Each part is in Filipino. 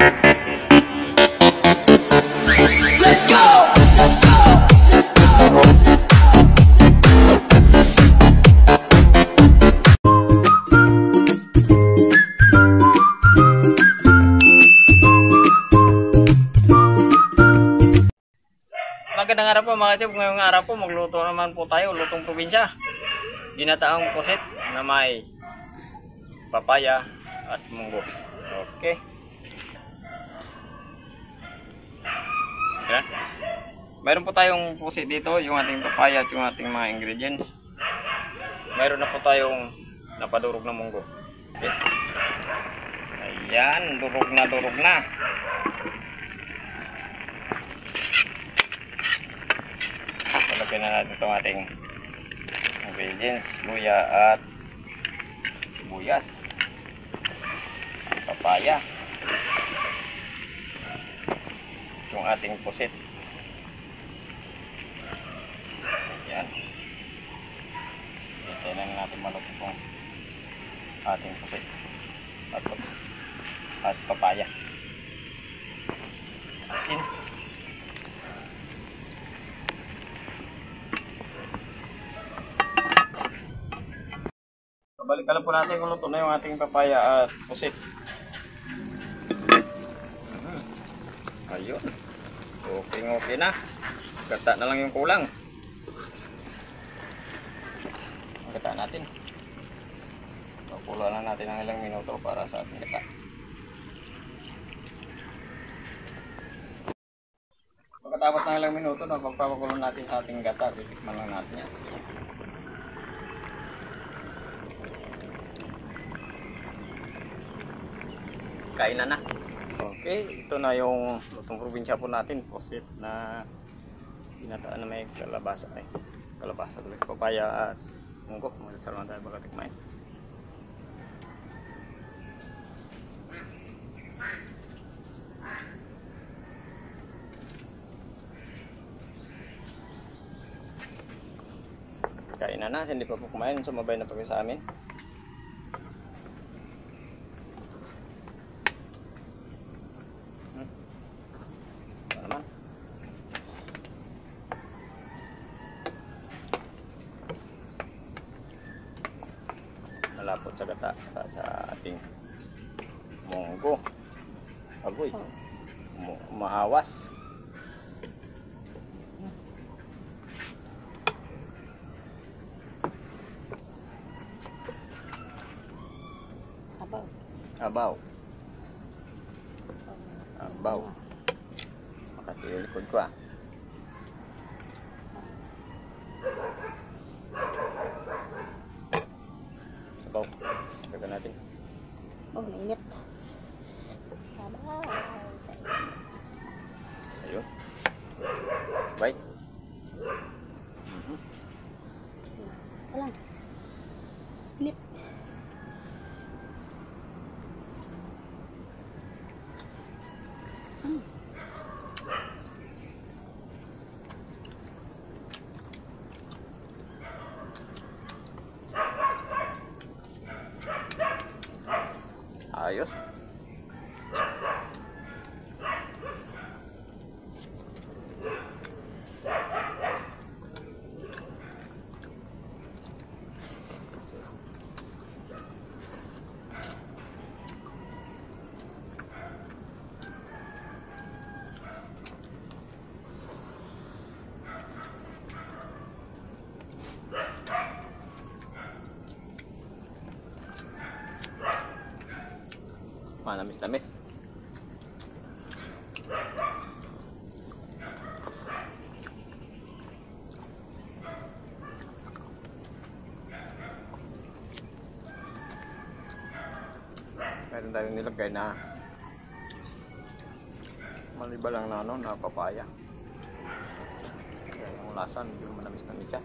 Let's go! Let's go! Let's go! Magandang araw po mga tip. Ngayong araw po magluto naman po tayo, lutong probinsya. Ginataang pusit na may papaya at munggo. Okay. Yan. Mayroon po tayong pusit dito, yung ating papaya at yung ating mga ingredients. Mayroon na po tayong napadurog na munggo. Okay. Ayan, durog na durog na. Lagyan na natin itong ating ingredients, luya at sibuyas, papaya, yung ating pusit. Yan. Hintayin lang natin malutong itong ating pusit at papaya. Asin. Balikan lang po natin kung luto na yung ating papaya at pusit. Ayun. Okay na. Gata na lang yung kulang. Gata natin. Pakulo lang natin ng ilang minuto para sa ating gata. Pagkatapos ng ilang minuto, pagpapakulo natin sa ating gata, titikman lang natin yan. Kainan na. Okay, ito na yung lutong probinsya po natin, pusit na ginataan na may kalabasa papaya at munggo. Magdasal lang tayo bago tikmain. Kainan na, hindi pa po kumain, sumabay na po kayo sa amin. Malapot sa gata sa ating munggo. Agoy, maawas. Abaw. Makati yung likod ko ah. Sabaw. Tagal natin. Oh, mainit. Sabaw. Ayun. Bye. Wala. Init. Ayos. Manamis-namis. Meron tayong nilagay na maliba lang na na papaya. Kaya yung lasa medyo manamis-namis siya.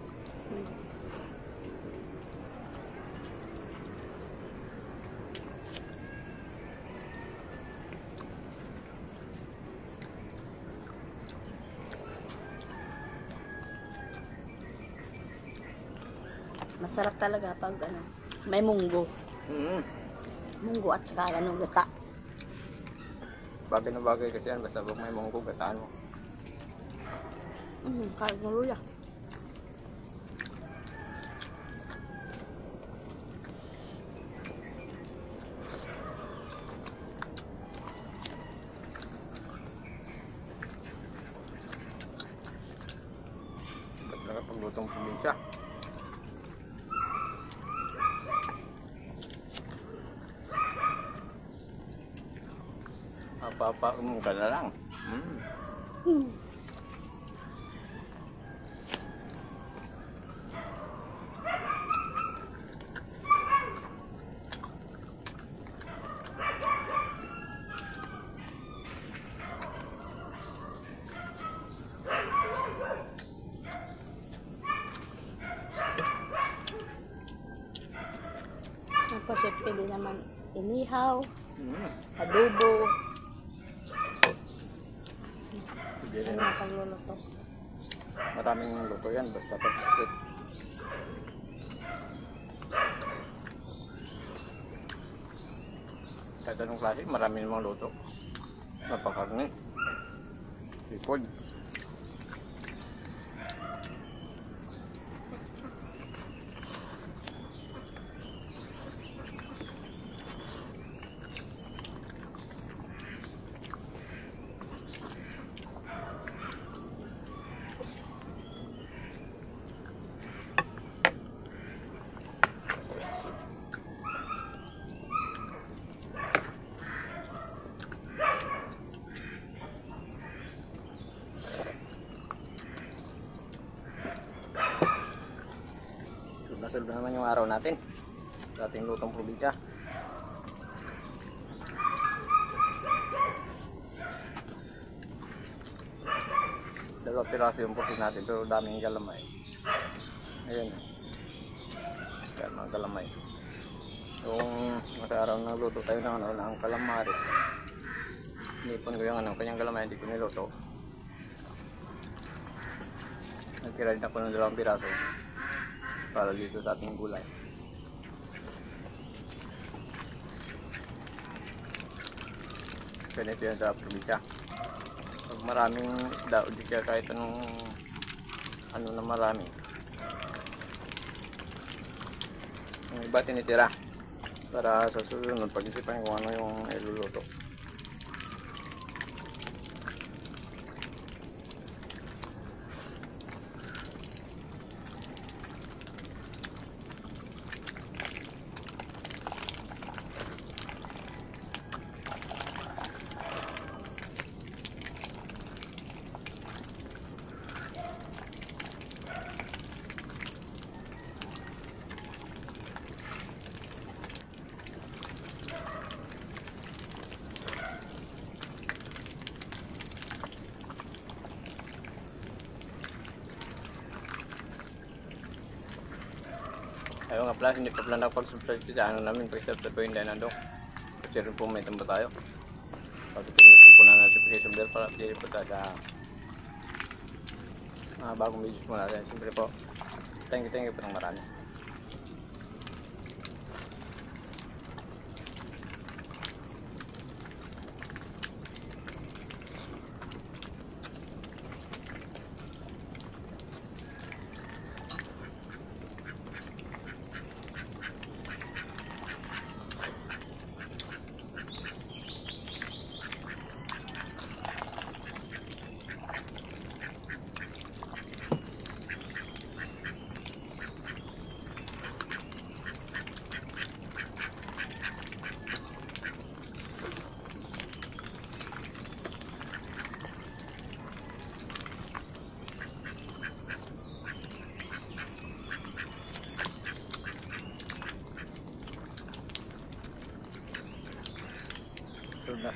Masarap talaga pag ano, may munggo. Munggo at saka ano, gata. Bagay na bagay kasi yan, basta huwag may munggo, gataan mo. Kahit ng luya. Ba't talaga paglutong probinsya? Papaum ka na lang. Ang pasit pwede naman inihaw, Mm. adobo, Sige ano rin. na pagluluto. Maraming luto yan, basta pagkasit. Kahit anong klase, marami namang luto. Napakarni. Sipod. Sulba naman yung araw natin sa ating lutong probinsya. Dalawang piraso yung pusin natin pero daming galamay. Ayan. Yan mga galamay. Yung sa araw na luto tayo ng ano, ng calamares. Nipon ko yung ano, kanyang galamay, hindi ko niluto. Nagtira rin ako ng dalawang piraso para dito sa ating gulay. Ganito yan sa probinsya. Pag maraming isda o di kaya kahit anong ano na marami, yung iba tinitira para sa susunod pag-isipan kung ano yung iluluto. Ayaw nga pala, hindi pa pala nakapag-subscribe sa ano namin, pag-subscribe po hindi na doon. Kasi rin po may tamba tayo. Pag-tingin po na notification bell para update po tayo sa mga bagong videos mo natin. Siyempre po, thank you po ng marami.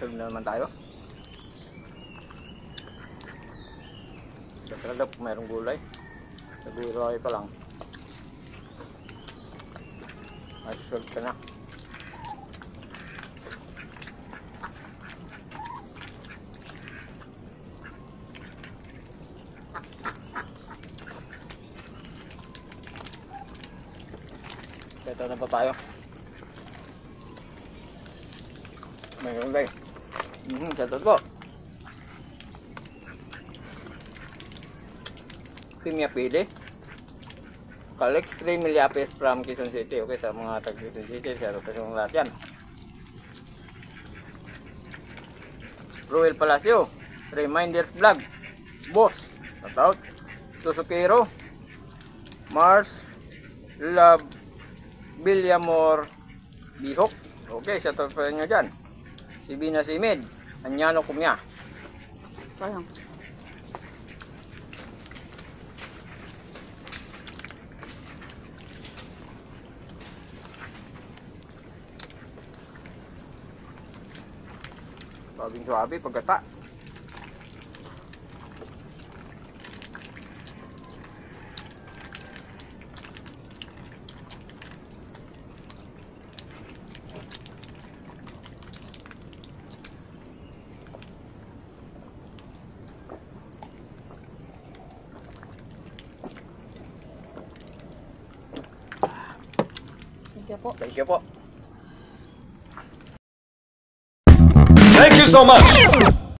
Sulb na naman tayo. Talaga po mayroong gulay. Siguro ay pa lang. Ay, sulb ka na. Ito na pa tayo. May gulay. Shoutout po. Pimia Pili. Kalex 3 Milliapes from Quezon City. Okay, sa mga tag Quezon City, shoutout sa mga lahat yan. Ruel Palacio, Reminder Vlog, Boss, shoutout. Susukero, Mars, Love, Villamor, Bihok. Okay, shoutout sa inyo dyan. Sibina Simid, Anyano Kumya. Parang. Sabing suabi, pagkata. Thank you po. Thank you po. Thank you so much.